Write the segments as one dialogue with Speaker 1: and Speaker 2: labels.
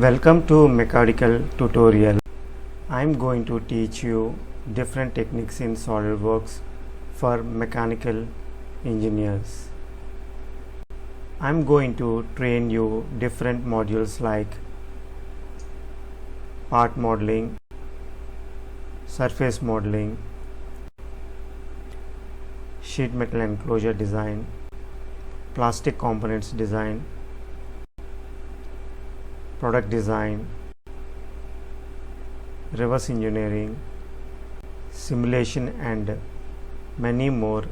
Speaker 1: Welcome to mechanical tutorial. I am going to teach you different techniques in SolidWorks for mechanical engineers. I am going to train you different modules like part modeling, surface modeling, sheet metal enclosure design, plastic components design, product design, reverse engineering, simulation, and many more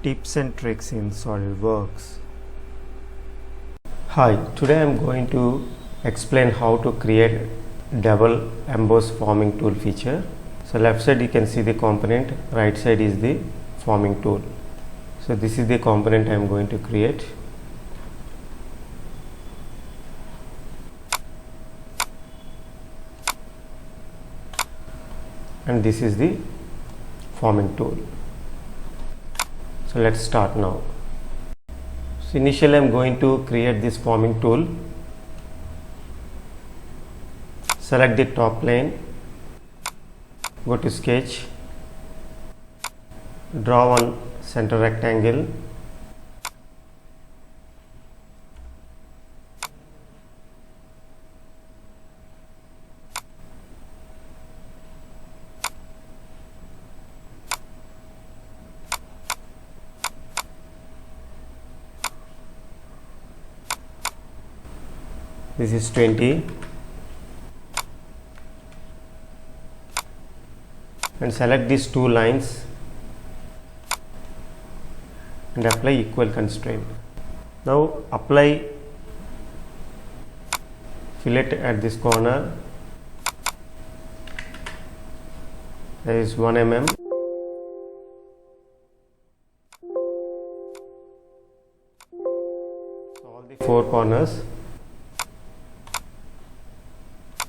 Speaker 1: tips and tricks in SolidWorks. Hi, today I am going to explain how to create double emboss forming tool feature. So left side you can see the component, right side is the forming tool. So this is the component I am going to create. And this is the forming tool. So let's start now. So initially I am going to create this forming tool. Select the top plane, go to sketch, draw one center rectangle, this is 20, and select these two lines and apply equal constraint. Now apply fillet at this corner, there is 1 mm. So all the four corners,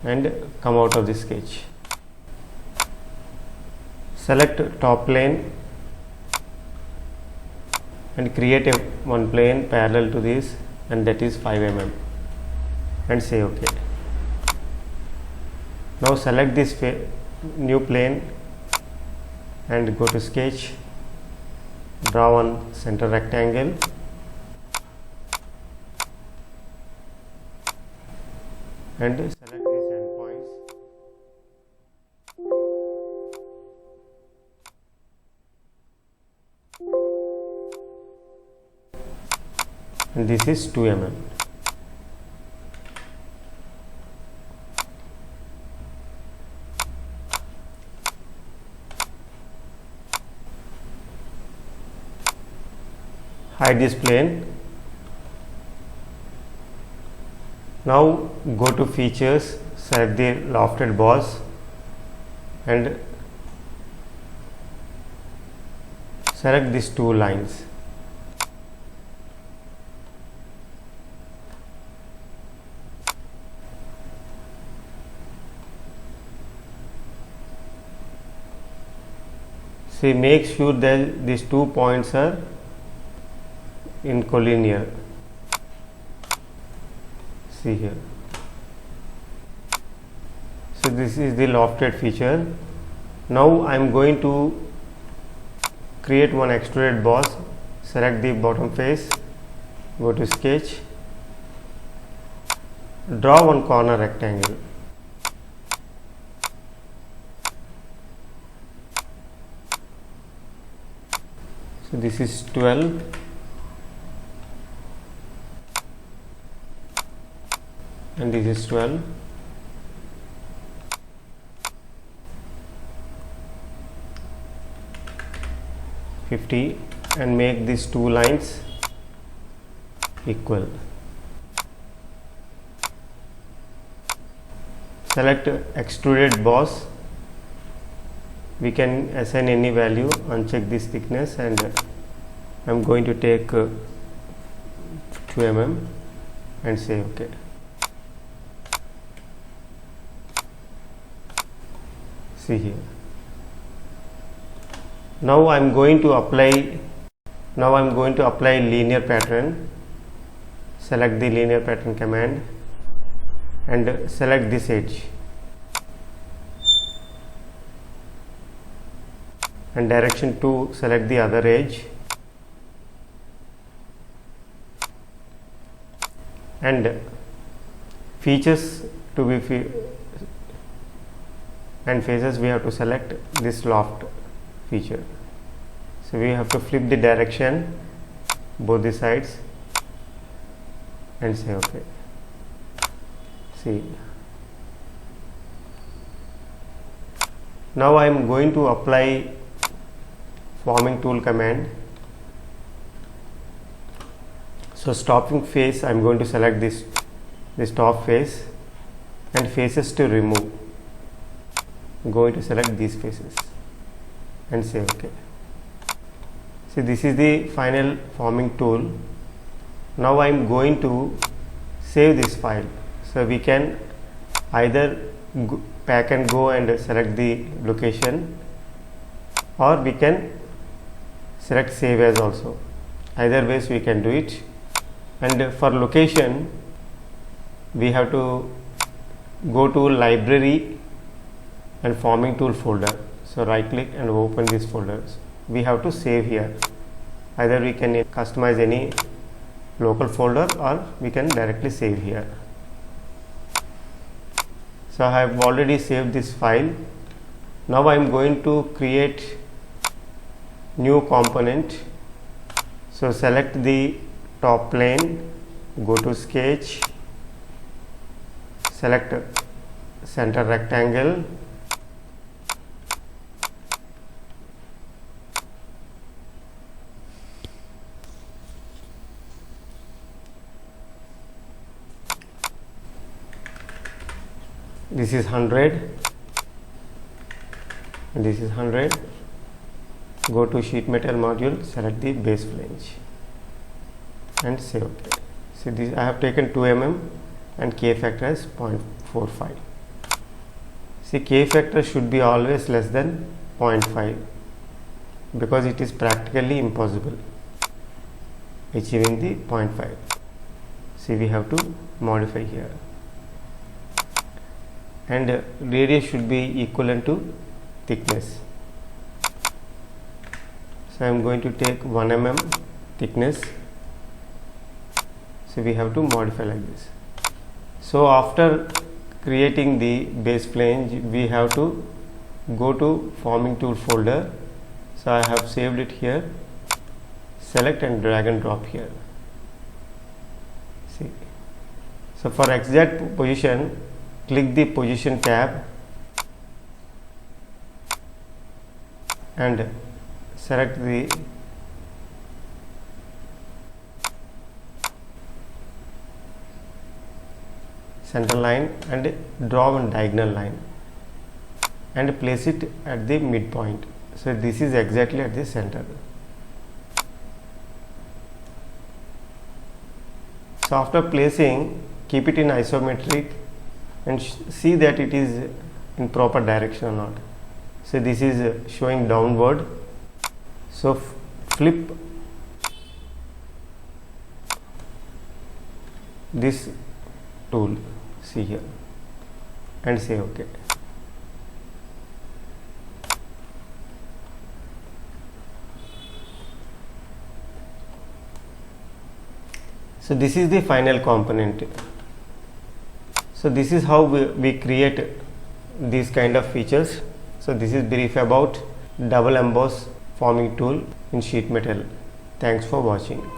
Speaker 1: and come out of the sketch. Select top plane and create one plane parallel to this, and that is 5 mm, and say OK. Now select this new plane and go to sketch, draw one center rectangle, and select these endpoints. And this is 2 mm. Hide this plane. Now go to features, select the lofted boss and select these two lines. See, make sure that these 2 points are in collinear. See here. So this is the lofted feature. Now I am going to create one extruded boss. Select the bottom face, go to sketch, draw one corner rectangle. So this is 12, and this is 12. And make these two lines equal. Select extruded boss. We can assign any value, uncheck this thickness, and I am going to take 2 mm and say OK. See here. Now I am going to apply linear pattern. select the linear pattern command and select this edge, and direction 2 select the other edge, and features to be and faces we have to select this loft feature. So we have to flip the direction both the sides and say OK. See, now I am going to apply forming tool command. So stopping face, I am going to select this top face, and faces to remove, going to select these faces and say OK. See, this is the final forming tool. Now I am going to save this file. So we can either pack and go and select the location, or we can select save as also. Either ways we can do it. And for location, we have to go to library and forming tool folder. So right click and open these folders. We have to save here. Either we can customize any local folder, or we can directly save here. So I have already saved this file. Now I am going to create new component. So select the top plane, go to sketch, select center rectangle, this is 100 and this is 100. Go to sheet metal module, select the base flange and say OK. See, this I have taken 2 mm and K factor as 0.45. See, K factor should be always less than 0.5 because it is practically impossible achieving the 0.5. See, we have to modify here, and radius should be equivalent to thickness. So I am going to take 1 mm thickness. So we have to modify like this. So after creating the base flange, we have to go to forming tool folder. So I have saved it here. Select and drag and drop here. See. So for exact position, click the position tab and select the center line and draw one diagonal line and place it at the midpoint. So this is exactly at the center. So after placing, keep it in isometric and see that it is in proper direction or not. So this is showing downward. So flip this tool, see here, and say OK. So this is the final component. So this is how we create these kind of features. So this is brief about double emboss forming tool in sheet metal. Thanks for watching.